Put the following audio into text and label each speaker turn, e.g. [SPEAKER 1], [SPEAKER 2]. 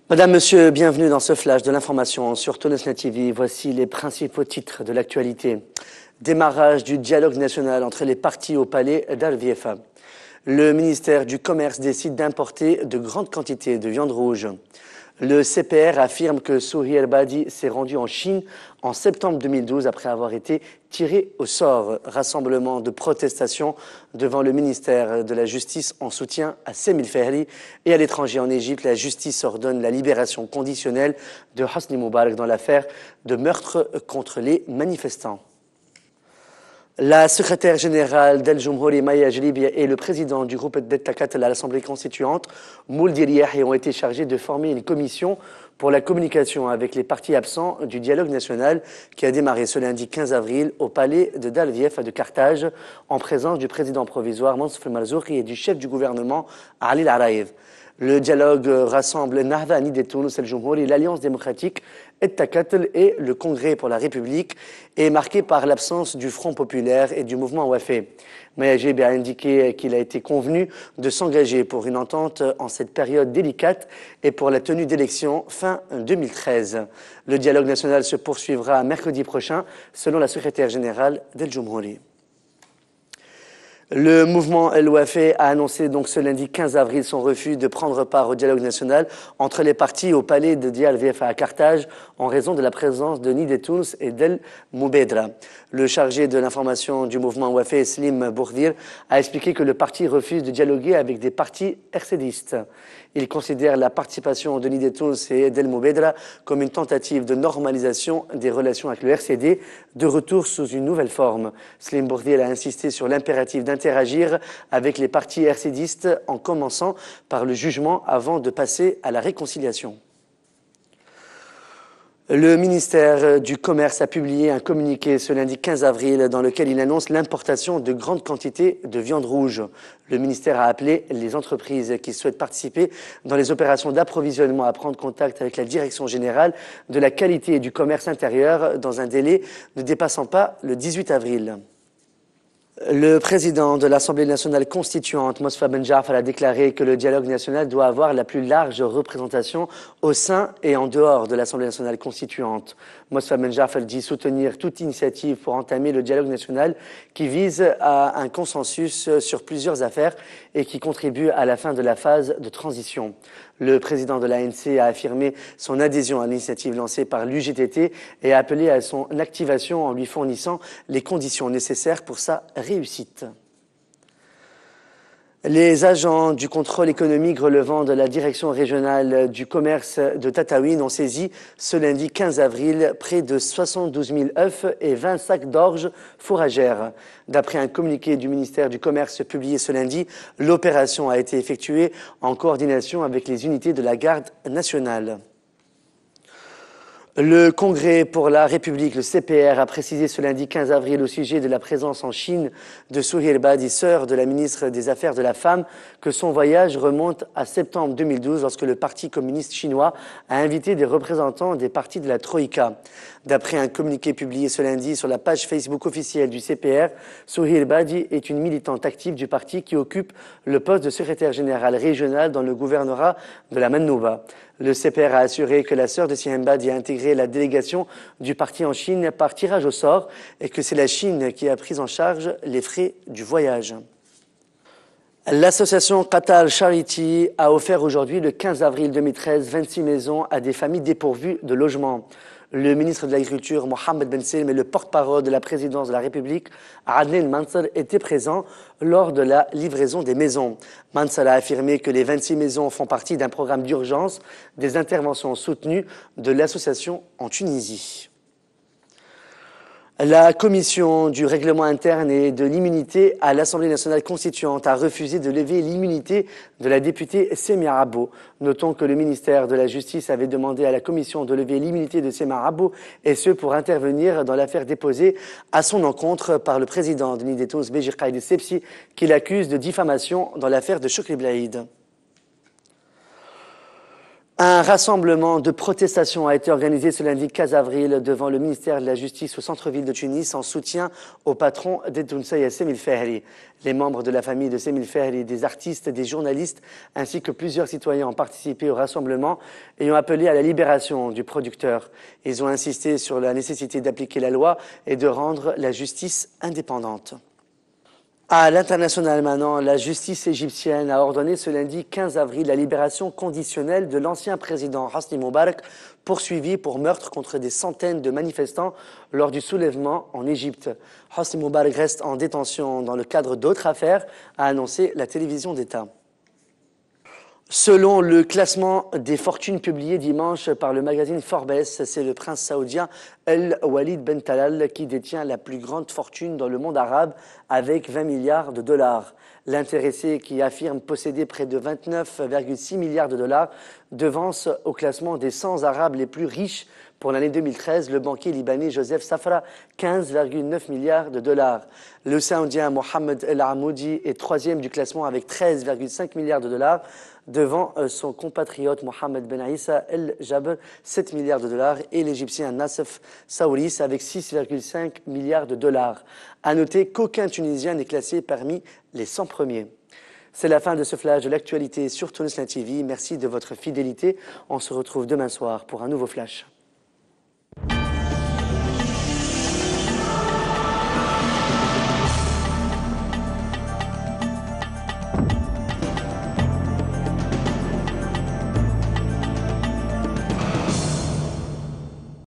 [SPEAKER 1] Madame, Monsieur, bienvenue dans ce flash de l'information sur Tonesnet TV. Voici les principaux titres de l'actualité. Démarrage du dialogue national entre les partis au palais d'Al-Viefa. Le ministère du Commerce décide d'importer de grandes quantités de viande rouge. Le CPR affirme que Souhi El-Badi s'est rendu en Chine en septembre 2012 après avoir été tiré au sort. Rassemblement de protestation devant le ministère de la Justice en soutien à Semil Fehri. Et à l'étranger en Égypte, la justice ordonne la libération conditionnelle de Hosni Moubarak dans l'affaire de meurtre contre les manifestants. La secrétaire générale d'El Jumhouri, Maya Jlibi, et le président du groupe d'Ettakat à l'Assemblée constituante, Mouldir Yahi, ont été chargés de former une commission pour la communication avec les partis absents du dialogue national qui a démarré ce lundi 15 avril au palais de Dalvief de Carthage en présence du président provisoire Mansour Marzouki et du chef du gouvernement Ali Al-Araïv. Le dialogue rassemble Nahda Nidetoun, El Jumhouri, l'Alliance démocratique, Ettakatl et le Congrès pour la République, est marqué par l'absence du Front populaire et du mouvement Wafé. Mayajib a indiqué qu'il a été convenu de s'engager pour une entente en cette période délicate et pour la tenue d'élections fin 2013. Le dialogue national se poursuivra mercredi prochain, selon la secrétaire générale d'El Jumhouri. Le mouvement El Wafé a annoncé donc ce lundi 15 avril son refus de prendre part au dialogue national entre les partis au palais de Al-Viefa à Carthage en raison de la présence de Nidetoun et d'El Moubedra. Le chargé de l'information du mouvement Wafé, Slim Bourdir, a expliqué que le parti refuse de dialoguer avec des partis RCDistes. Il considère la participation de Nidetoun et d'El Moubedra comme une tentative de normalisation des relations avec le RCD, de retour sous une nouvelle forme. Slim Bourdir a insisté sur l'impératif d'interagir avec les partis RCDistes en commençant par le jugement avant de passer à la réconciliation. Le ministère du Commerce a publié un communiqué ce lundi 15 avril dans lequel il annonce l'importation de grandes quantités de viande rouge. Le ministère a appelé les entreprises qui souhaitent participer dans les opérations d'approvisionnement à prendre contact avec la Direction générale de la qualité et du commerce intérieur dans un délai ne dépassant pas le 18 avril. Le président de l'Assemblée nationale constituante, Mosfa Ben Jaafar, a déclaré que le dialogue national doit avoir la plus large représentation au sein et en dehors de l'Assemblée nationale constituante. Mosfa Ben Jaafar dit soutenir toute initiative pour entamer le dialogue national qui vise à un consensus sur plusieurs affaires et qui contribue à la fin de la phase de transition. Le président de l'ANC a affirmé son adhésion à l'initiative lancée par l'UGTT et a appelé à son activation en lui fournissant les conditions nécessaires pour sa réussite. Les agents du contrôle économique relevant de la direction régionale du commerce de Tataouine ont saisi ce lundi 15 avril près de 72 000 œufs et 20 sacs d'orge fourragères. D'après un communiqué du ministère du Commerce publié ce lundi, l'opération a été effectuée en coordination avec les unités de la garde nationale. Le Congrès pour la République, le CPR, a précisé ce lundi 15 avril au sujet de la présence en Chine de Souhi El-Badi, sœur de la ministre des Affaires de la Femme, que son voyage remonte à septembre 2012 lorsque le Parti communiste chinois a invité des représentants des partis de la Troïka. D'après un communiqué publié ce lundi sur la page Facebook officielle du CPR, Souhi El-Badi est une militante active du parti qui occupe le poste de secrétaire général régional dans le gouvernorat de la Manouba. Le CPR a assuré que la sœur de Souhi El-Badi a intégré la délégation du parti en Chine par tirage au sort et que c'est la Chine qui a pris en charge les frais du voyage. L'association Qatar Charity a offert aujourd'hui, le 15 avril 2013, 26 maisons à des familles dépourvues de logement. Le ministre de l'Agriculture, Mohamed Ben Salem, et le porte-parole de la présidence de la République, Adnan Mansour, étaient présents lors de la livraison des maisons. Mansour a affirmé que les 26 maisons font partie d'un programme d'urgence des interventions soutenues de l'association en Tunisie. La commission du règlement interne et de l'immunité à l'Assemblée nationale constituante a refusé de lever l'immunité de la députée Semia Abo. Notons que le ministère de la Justice avait demandé à la commission de lever l'immunité de Semia Abo, et ce pour intervenir dans l'affaire déposée à son encontre par le président de Nidetoun, Béjir Qaïd Sepsi, qui l'accuse de diffamation dans l'affaire de Chokri Blaïd. Un rassemblement de protestation a été organisé ce lundi 15 avril devant le ministère de la Justice au centre-ville de Tunis en soutien au patron d'Edounsaya Semil Fehri. Les membres de la famille de Semil Fehri, des artistes, des journalistes ainsi que plusieurs citoyens ont participé au rassemblement et ont appelé à la libération du producteur. Ils ont insisté sur la nécessité d'appliquer la loi et de rendre la justice indépendante. À l'international maintenant, la justice égyptienne a ordonné ce lundi 15 avril la libération conditionnelle de l'ancien président Hosni Moubarak, poursuivi pour meurtre contre des centaines de manifestants lors du soulèvement en Égypte. Hosni Moubarak reste en détention dans le cadre d'autres affaires, a annoncé la télévision d'État. Selon le classement des fortunes publié dimanche par le magazine Forbes, c'est le prince saoudien El Walid Ben Talal qui détient la plus grande fortune dans le monde arabe avec 20 milliards de dollars. L'intéressé qui affirme posséder près de 29,6 milliards de dollars devance au classement des 100 arabes les plus riches pour l'année 2013 le banquier libanais Joseph Safra, 15,9 milliards de dollars. Le saoudien Mohamed El Amoudi est troisième du classement avec 13,5 milliards de dollars devant son compatriote Mohamed Ben Issa El Jabr, 7 milliards de dollars, et l'Égyptien Nassef Saouris avec 6,5 milliards de dollars. À noter qu'aucun Tunisien n'est classé parmi les 100 premiers. C'est la fin de ce flash de l'actualité sur Tunisnet TV. Merci de votre fidélité. On se retrouve demain soir pour un nouveau flash.